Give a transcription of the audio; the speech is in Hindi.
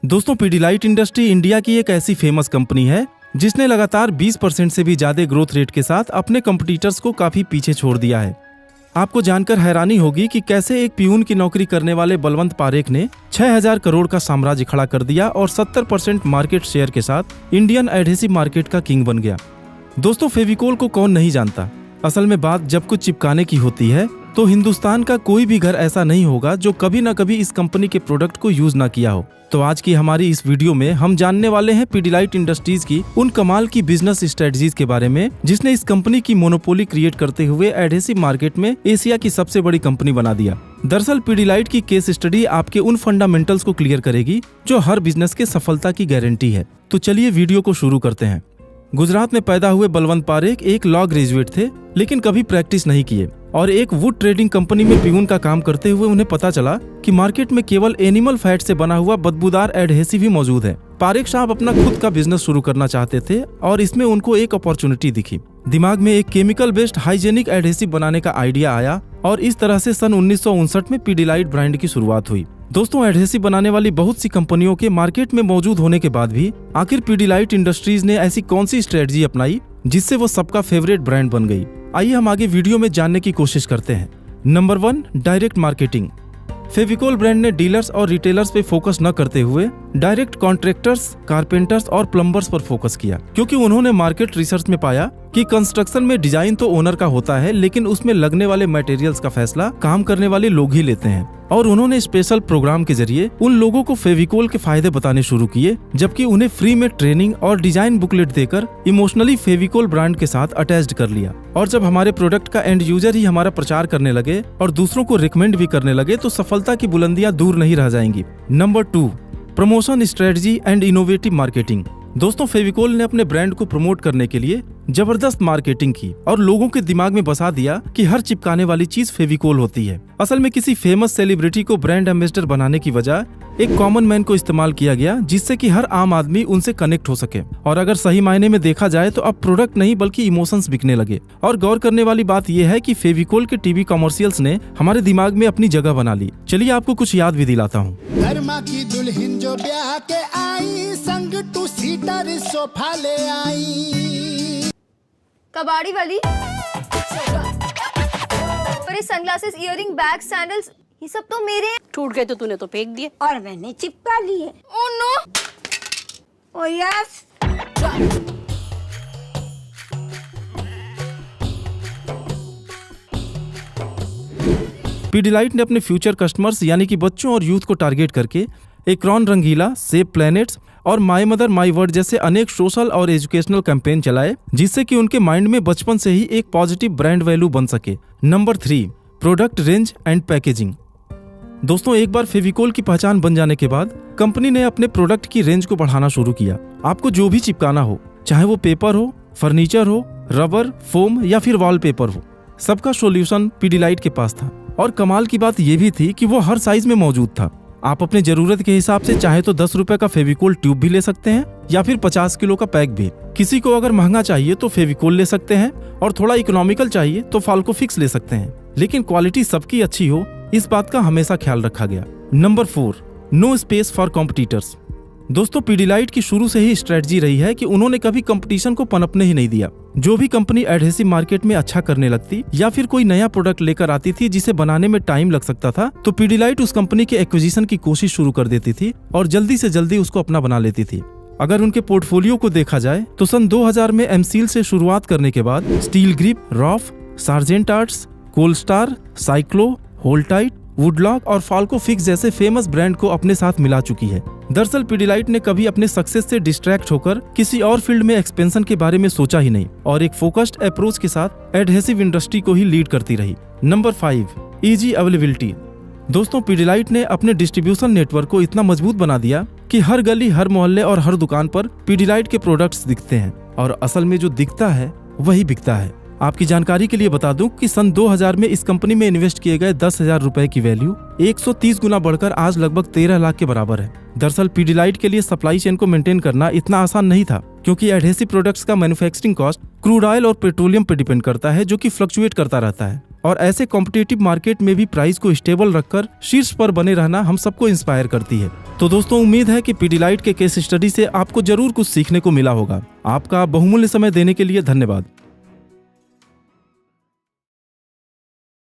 दोस्तों, पीडीलाइट इंडस्ट्री इंडिया की एक ऐसी फेमस कंपनी है जिसने लगातार 20% से भी ज्यादा ग्रोथ रेट के साथ अपने कंपटीटर्स को काफी पीछे छोड़ दिया है। आपको जानकर हैरानी होगी कि कैसे एक पियून की नौकरी करने वाले बलवंत पारेख ने 6000 करोड़ का साम्राज्य खड़ा कर दिया और 70% मार्केट शेयर के साथ इंडियन एडहेसिव मार्केट का किंग बन गया। दोस्तों, फेविकोल को कौन नहीं जानता। असल में बात जब कुछ चिपकाने की होती है तो हिंदुस्तान का कोई भी घर ऐसा नहीं होगा जो कभी न कभी इस कंपनी के प्रोडक्ट को यूज ना किया हो। तो आज की हमारी इस वीडियो में हम जानने वाले हैं पीडीलाइट इंडस्ट्रीज की उन कमाल की बिजनेस स्ट्रेटजीज के बारे में जिसने इस कंपनी की मोनोपोली क्रिएट करते हुए एडहेसिव मार्केट में एशिया की सबसे बड़ी कंपनी बना दिया। दरअसल पीडीलाइट की केस स्टडी आपके उन फंडामेंटल्स को क्लियर करेगी जो हर बिजनेस के सफलता की गारंटी है। तो चलिए वीडियो को शुरू करते हैं। गुजरात में पैदा हुए बलवंत पारेख एक लॉ ग्रेजुएट थे, लेकिन कभी प्रैक्टिस नहीं किए और एक वुड ट्रेडिंग कंपनी में पियून का काम करते हुए उन्हें पता चला कि मार्केट में केवल एनिमल फैट से बना हुआ बदबूदार एडहेसिव ही मौजूद है। पारेख साहब अपना खुद का बिजनेस शुरू करना चाहते थे और इसमें उनको एक अपॉर्चुनिटी दिखी। दिमाग में एक केमिकल बेस्ड हाइजेनिक एडहेसिव बनाने का आइडिया आया और इस तरह से सन 1959 में पीडीलाइट ब्रांड की शुरुआत हुई। दोस्तों, एडहेसिव बनाने वाली बहुत सी कंपनियों के मार्केट में मौजूद होने के बाद भी आखिर पीडीलाइट इंडस्ट्रीज ने ऐसी कौन सी स्ट्रेटजी अपनाई जिससे वो सबका फेवरेट ब्रांड बन गई। आइए हम आगे वीडियो में जानने की कोशिश करते हैं। Number 1, direct marketing. Fevicol brand ने डीलर्स और रिटेलर्स पे फोकस न करते हुए डायरेक्ट कॉन्ट्रैक्टर्स, कारपेंटर्स और प्लम्बर्स पर फोकस किया, क्योंकि उन्होंने मार्केट रिसर्च में पाया कि कंस्ट्रक्शन में डिजाइन तो ओनर का होता है, लेकिन उसमें लगने वाले मटेरियल्स का फैसला काम करने वाले लोग ही लेते हैं। और उन्होंने स्पेशल प्रोग्राम के जरिए उन लोगों को फेविकोल के फायदे बताने शुरू किए, जबकि उन्हें फ्री में ट्रेनिंग और डिजाइन बुकलेट देकर इमोशनली फेविकोल ब्रांड के साथ अटैच्ड कर लिया। और जब हमारे प्रोडक्ट का एंड यूजर ही हमारा प्रचार करने लगे और दूसरों को रिकमेंड भी करने लगे तो सफलता की बुलंदियां दूर नहीं रह जाएंगी। Number 2, promotion strategy and innovative marketing. दोस्तों, फेविकोल ने अपने ब्रांड को प्रमोट करने के लिए जबरदस्त मार्केटिंग की और लोगों के दिमाग में बसा दिया कि हर चिपकाने वाली चीज फेविकोल होती है। असल में किसी फेमस सेलिब्रिटी को ब्रांड एम्बेसडर बनाने की वजह एक कॉमन मैन को इस्तेमाल किया गया, जिससे कि हर आम आदमी उनसे कनेक्ट हो सके। और अगर सही मायने में देखा जाए तो अब प्रोडक्ट नहीं बल्कि इमोशंस बिकने लगे। और गौर करने वाली बात यह है कि फेविकोल के टीवी कॉमर्शियल्स ने हमारे दिमाग में अपनी जगह बना ली। चलिए आपको कुछ याद भी दिलाता हूँ। धर्मा की दुल्हन जो ब्याह के आई, संग टू सीटर सोफा ले आई। कबाड़ी वाली, पर ये सनग्लासेस, इयररिंग, बैग, सैंडल्स, ये सब तो मेरे हैं। टूट गए तो तूने तो फेंक दिए और मैंने चिपका लिए। Oh no! Oh yes. Pidilite ने अपने फ्यूचर कस्टमर्स यानी कि बच्चों और यूथ को टारगेट करके एक्रोन रंगीला, सेव प्लैनेट्स और माय मदर माय वर्ड जैसे अनेक सोशल और एजुकेशनल कैंपेन चलाए, जिससे कि उनके माइंड में बचपन से ही एक पॉजिटिव ब्रांड वैल्यू बन सके। Number 3, product range and packaging. दोस्तों, एक बार फेविकोल की पहचान बन जाने के बाद कंपनी ने अपने प्रोडक्ट की रेंज को बढ़ाना शुरू किया। आपको जो भी चिपकाना हो, चाहे वो पेपर हो, फर्नीचर हो, रबर, फोम या फिर वॉलपेपर हो, सबका सॉल्यूशन पीडीलाइट के पास था। और कमाल की बात यह भी थी कि वो हर साइज में मौजूद था। आप अपने जरूरत के हिसाब से चाहे तो 10 रुपए का फेविकोल ट्यूब भी ले सकते हैं या फिर 50 किलो का पैक भी। किसी को अगर महंगा चाहिए तो फेविकोल ले सकते हैं और थोड़ा इकोनॉमिकल चाहिए तो फाल्को फिक्स ले सकते हैं, लेकिन क्वालिटी सबकी अच्छी हो, इस बात का हमेशा ख्याल रखा गया। Number 4, no space for competitors. दोस्तों, पीडीलाइट की शुरू से ही स्ट्रेटजी रही है कि उन्होंने कभी कंपटीशन को पनपने ही नहीं दिया। जो भी कंपनी एडहेसिव मार्केट में अच्छा करने लगती या फिर कोई नया प्रोडक्ट लेकर आती थी जिसे बनाने में टाइम लग सकता था, तो पीडीलाइट उस कंपनी के एक्विजिशन की कोशिश शुरू कर देती थी और जल्दी से जल्दी उसको अपना बना लेती थी। अगर उनके पोर्टफोलियो को देखा जाए तो सन 2000 में एमसील से शुरुआत करने के बाद Steel Grip, Roff, Sargent Arts, Colstar, Cyclo, Holdtite, Woodlock और फाल्को फिक्स जैसे फेमस ब्रांड को अपने साथ मिला चुकी है। दरअसल पीडीलाइट ने कभी अपने सक्सेस से डिस्ट्रैक्ट होकर किसी और फील्ड में एक्सपेंशन के बारे में सोचा ही नहीं और एक फोकस्ड अप्रोच के साथ एडहेसिव इंडस्ट्री को ही लीड करती रही। Number 5, easy availability. दोस्तों, पीडीलाइट ने अपने डिस्ट्रीब्यूशन नेटवर्क को इतना मजबूत बना दिया कि हर गली, हर मोहल्ले और हर दुकान पर पीडीलाइट के प्रोडक्ट्स दिखते हैं और असल में जो दिखता है वही बिकता है। आपकी जानकारी के लिए बता दूं कि सन 2000 में इस कंपनी में इन्वेस्ट किए गए 10,000 रुपए की वैल्यू 130 गुना बढ़कर आज लगभग 13 लाख के बराबर है। दरअसल पीडीलाइट के लिए सप्लाई चेन को मेंटेन करना इतना आसान नहीं था, क्योंकि एडहेसिव प्रोडक्ट्स का मैन्युफैक्चरिंग कॉस्ट क्रूड ऑयल और पेट्रोलियम पर डिपेंड करता है, जो कि फ्लक्चुएट करता रहता है। और ऐसे कॉम्पिटिटिव मार्केट में भी प्राइस को स्टेबल रखकर शीर्ष पर बने रहना हम सबको इंस्पायर करती है। तो दोस्तों, उम्मीद है कि पीडीलाइट के केस स्टडी से आपको जरूर कुछ सीखने को मिला होगा। आपका बहुमूल्य समय देने के लिए धन्यवाद।